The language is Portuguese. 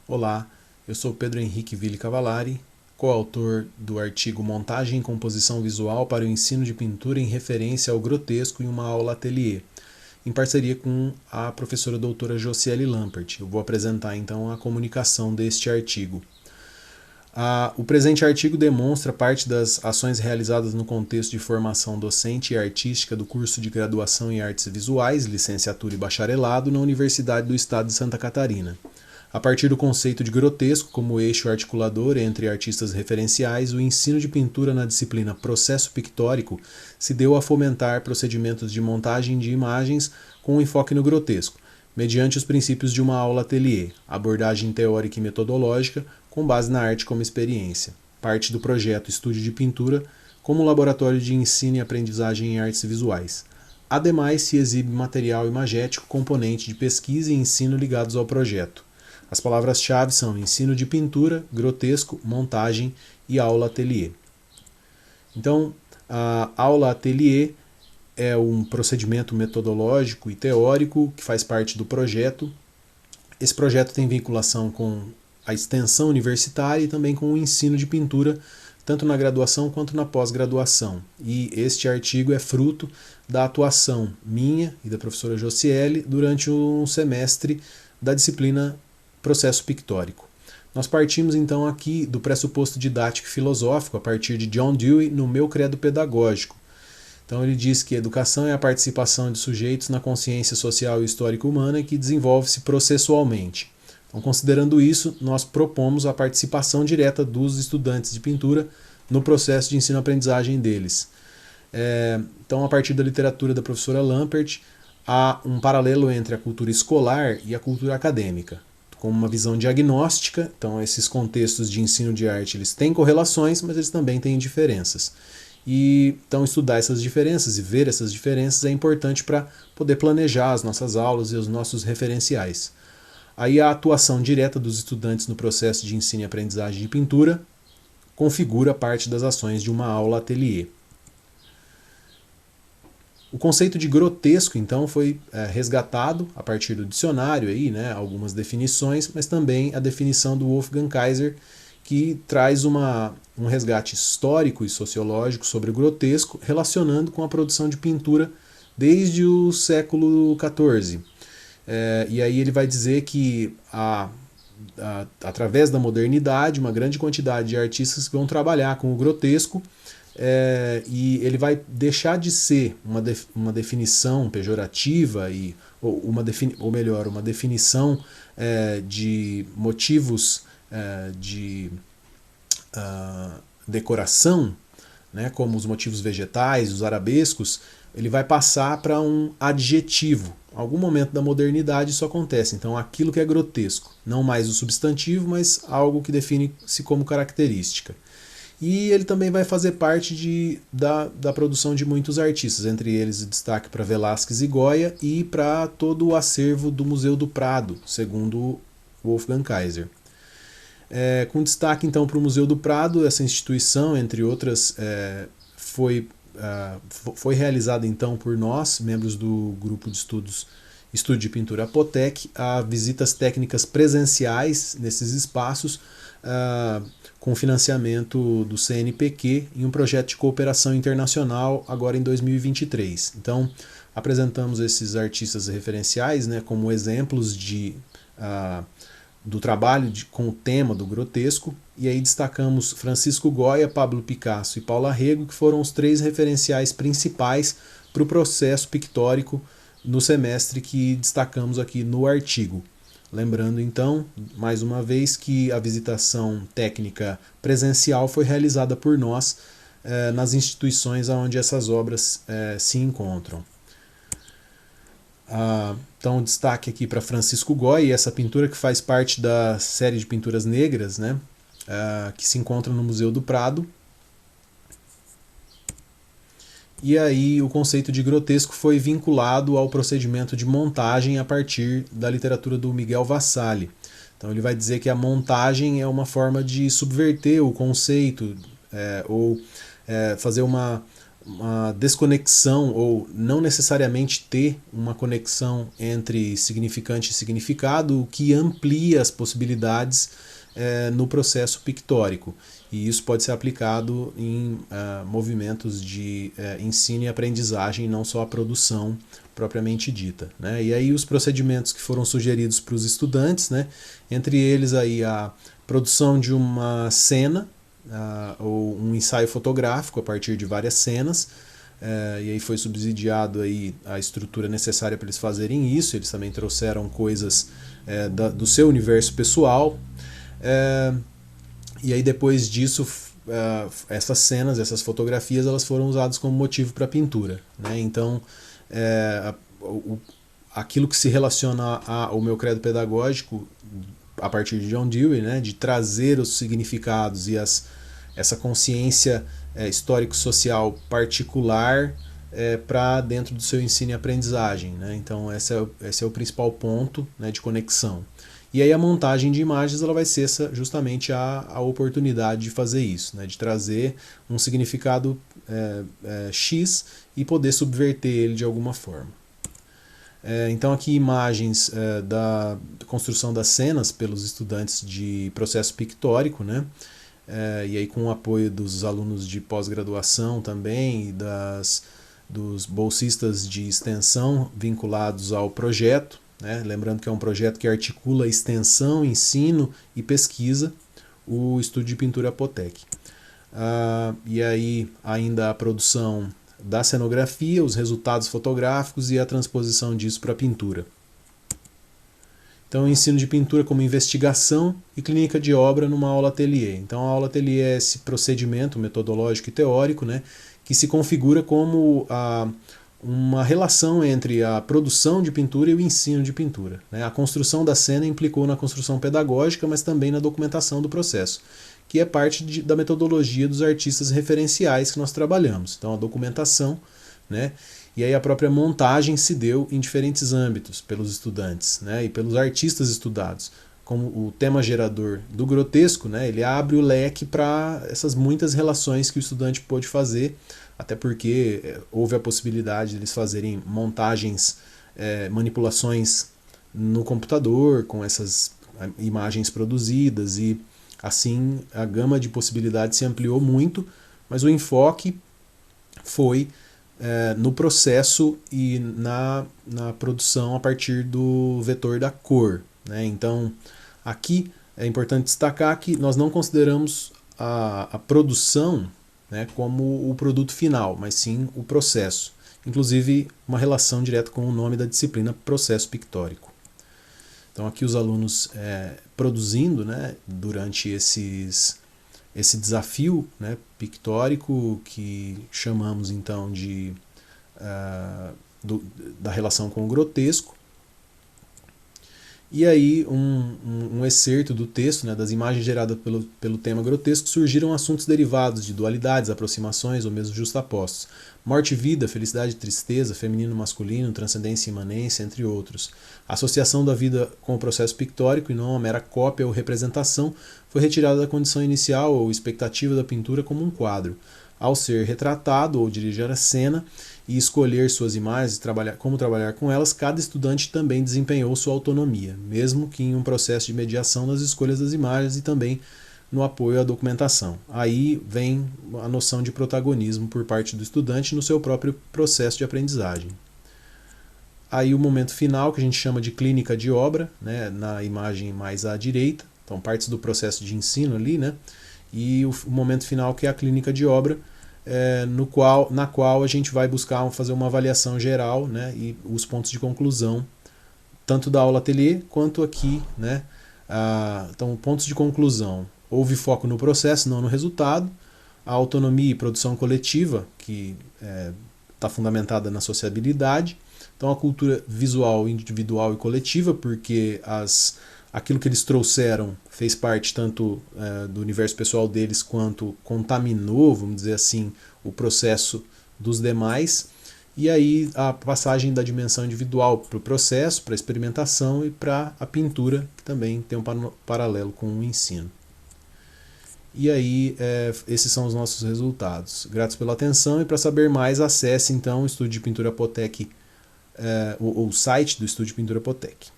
Olá, eu sou Pedro Henrique Ville Cavallari, coautor do artigo Montagem e Composição Visual para o Ensino de Pintura em Referência ao Grotesco em uma Aula Ateliê, em parceria com a professora doutora Josiele Lampert. Eu vou apresentar então a comunicação deste artigo. O presente artigo demonstra parte das ações realizadas no contexto de formação docente e artística do curso de graduação em artes visuais, licenciatura e bacharelado na Universidade do Estado de Santa Catarina. A partir do conceito de grotesco como eixo articulador entre artistas referenciais, o ensino de pintura na disciplina Processo Pictórico se deu a fomentar procedimentos de montagem de imagens com um enfoque no grotesco, mediante os princípios de uma aula ateliê, abordagem teórica e metodológica com base na arte como experiência. Parte do projeto Estúdio de Pintura como laboratório de ensino e aprendizagem em artes visuais. Ademais, se exibe material imagético componente de pesquisa e ensino ligados ao projeto. As palavras-chave são ensino de pintura, grotesco, montagem e aula ateliê. Então, a aula ateliê é um procedimento metodológico e teórico que faz parte do projeto. Esse projeto tem vinculação com a extensão universitária e também com o ensino de pintura, tanto na graduação quanto na pós-graduação. E este artigo é fruto da atuação minha e da professora Josiele durante um semestre da disciplina Processo Pictórico. Nós partimos então aqui do pressuposto didático e filosófico a partir de John Dewey no Meu Credo Pedagógico. Então ele diz que a educação é a participação de sujeitos na consciência social e histórica humana que desenvolve-se processualmente. Então, considerando isso, nós propomos a participação direta dos estudantes de pintura no processo de ensino-aprendizagem deles. Então, a partir da literatura da professora Lampert, há um paralelo entre a cultura escolar e a cultura acadêmica, com uma visão diagnóstica. Então esses contextos de ensino de arte eles têm correlações, mas eles também têm diferenças. E então estudar essas diferenças e ver essas diferenças é importante para poder planejar as nossas aulas e os nossos referenciais. Aí a atuação direta dos estudantes no processo de ensino e aprendizagem de pintura configura parte das ações de uma aula ateliê. O conceito de grotesco, então, foi resgatado a partir do dicionário, aí, né, algumas definições, mas também a definição do Wolfgang Kaiser, que traz um resgate histórico e sociológico sobre o grotesco, relacionando com a produção de pintura desde o século XIV. E aí ele vai dizer que, através da modernidade, uma grande quantidade de artistas vão trabalhar com o grotesco, e ele vai deixar de ser uma definição pejorativa ou melhor, uma definição de motivos de decoração, né, como os motivos vegetais, os arabescos. Ele vai passar para um adjetivo. Em algum momento da modernidade isso acontece. Então aquilo que é grotesco, não mais o substantivo, mas algo que define-se como característica. E ele também vai fazer parte da produção de muitos artistas, entre eles destaque para Velázquez e Goya e para todo o acervo do Museu do Prado, segundo Wolfgang Kaiser. Com destaque então para o Museu do Prado, essa instituição, entre outras, foi realizada então por nós, membros do grupo de estudos Estúdio de Pintura Apotec, a visitas técnicas presenciais nesses espaços, com financiamento do CNPq em um projeto de cooperação internacional agora em 2023. Então, apresentamos esses artistas referenciais, né, como exemplos do trabalho com o tema do grotesco, e aí destacamos Francisco Goya, Pablo Picasso e Paula Rego, que foram os 3 referenciais principais para o processo pictórico no semestre que destacamos aqui no artigo. Lembrando então, mais uma vez, que a visitação técnica presencial foi realizada por nós nas instituições onde essas obras se encontram. Então, destaque aqui para Francisco Goya, essa pintura que faz parte da série de pinturas negras, né, que se encontra no Museu do Prado. E aí o conceito de grotesco foi vinculado ao procedimento de montagem a partir da literatura do Miguel Vassalli. Então ele vai dizer que a montagem é uma forma de subverter o conceito ou fazer uma uma desconexão, ou não necessariamente ter uma conexão entre significante e significado, o que amplia as possibilidades no processo pictórico. E isso pode ser aplicado em movimentos de ensino e aprendizagem, não só a produção propriamente dita, né? E aí os procedimentos que foram sugeridos para os estudantes, né? Entre eles aí a produção de uma cena, ou um ensaio fotográfico a partir de várias cenas, e aí foi subsidiado aí a estrutura necessária para eles fazerem isso. Eles também trouxeram coisas do seu universo pessoal, e aí depois disso essas cenas, essas fotografias, elas foram usadas como motivo para a pintura, né? Então aquilo que se relaciona ao meu credo pedagógico a partir de John Dewey, né, de trazer os significados e essa consciência histórico-social particular para dentro do seu ensino e aprendizagem, né? Então esse é o principal ponto, né, de conexão. E aí a montagem de imagens, ela vai ser justamente a oportunidade de fazer isso, né, de trazer um significado X e poder subverter ele de alguma forma. Então aqui imagens da construção das cenas pelos estudantes de processo pictórico, né? E aí com o apoio dos alunos de pós-graduação também, e dos bolsistas de extensão vinculados ao projeto, né? Lembrando que é um projeto que articula extensão, ensino e pesquisa, o Estúdio de Pintura Apotec. E aí ainda a produção da cenografia, os resultados fotográficos e a transposição disso para a pintura. Então, o ensino de pintura como investigação e clínica de obra numa aula ateliê. Então, a aula ateliê é esse procedimento metodológico e teórico, né, que se configura como uma relação entre a produção de pintura e o ensino de pintura, né? A construção da cena implicou na construção pedagógica, mas também na documentação do processo, que é parte da metodologia dos artistas referenciais que nós trabalhamos. Então, a documentação, né? E aí a própria montagem se deu em diferentes âmbitos pelos estudantes, né? E pelos artistas estudados. Como o tema gerador do grotesco, né? Ele abre o leque para essas muitas relações que o estudante pôde fazer, até porque houve a possibilidade de eles fazerem montagens, manipulações no computador com essas imagens produzidas, e assim a gama de possibilidades se ampliou muito, mas o enfoque foi no processo e na produção a partir do vetor da cor, né? Então aqui é importante destacar que nós não consideramos a produção, né, como o produto final, mas sim o processo. Inclusive uma relação direta com o nome da disciplina, processo pictórico. Então aqui os alunos produzindo, né, durante esse desafio, né, pictórico, que chamamos então da relação com o grotesco. E aí um excerto do texto, né, das imagens geradas pelo tema grotesco, surgiram assuntos derivados de dualidades, aproximações ou mesmo justapostos. Morte e vida, felicidade e tristeza, feminino e masculino, transcendência e imanência, entre outros. A associação da vida com o processo pictórico, e não a mera cópia ou representação, foi retirada da condição inicial ou expectativa da pintura como um quadro. Ao ser retratado ou dirigir a cena e escolher suas imagens e como trabalhar com elas, cada estudante também desempenhou sua autonomia, mesmo que em um processo de mediação nas escolhas das imagens e também no apoio à documentação. Aí vem a noção de protagonismo por parte do estudante no seu próprio processo de aprendizagem. Aí o momento final, que a gente chama de clínica de obra, né, na imagem mais à direita, então partes do processo de ensino ali, né, e o momento final, que é a clínica de obra, na qual a gente vai buscar fazer uma avaliação geral, né, e os pontos de conclusão, tanto da aula ateliê quanto aqui, né. Então, pontos de conclusão: houve foco no processo, não no resultado. A autonomia e produção coletiva, que está fundamentada na sociabilidade. Então, a cultura visual, individual e coletiva, porque aquilo que eles trouxeram fez parte tanto do universo pessoal deles, quanto contaminou, vamos dizer assim, o processo dos demais. E aí a passagem da dimensão individual para o processo, para a experimentação, e para a pintura, que também tem um paralelo com o ensino. E aí, esses são os nossos resultados. Gratos pela atenção, e para saber mais, acesse então o Estúdio de Pintura Potec, o site do Estúdio de Pintura Potec.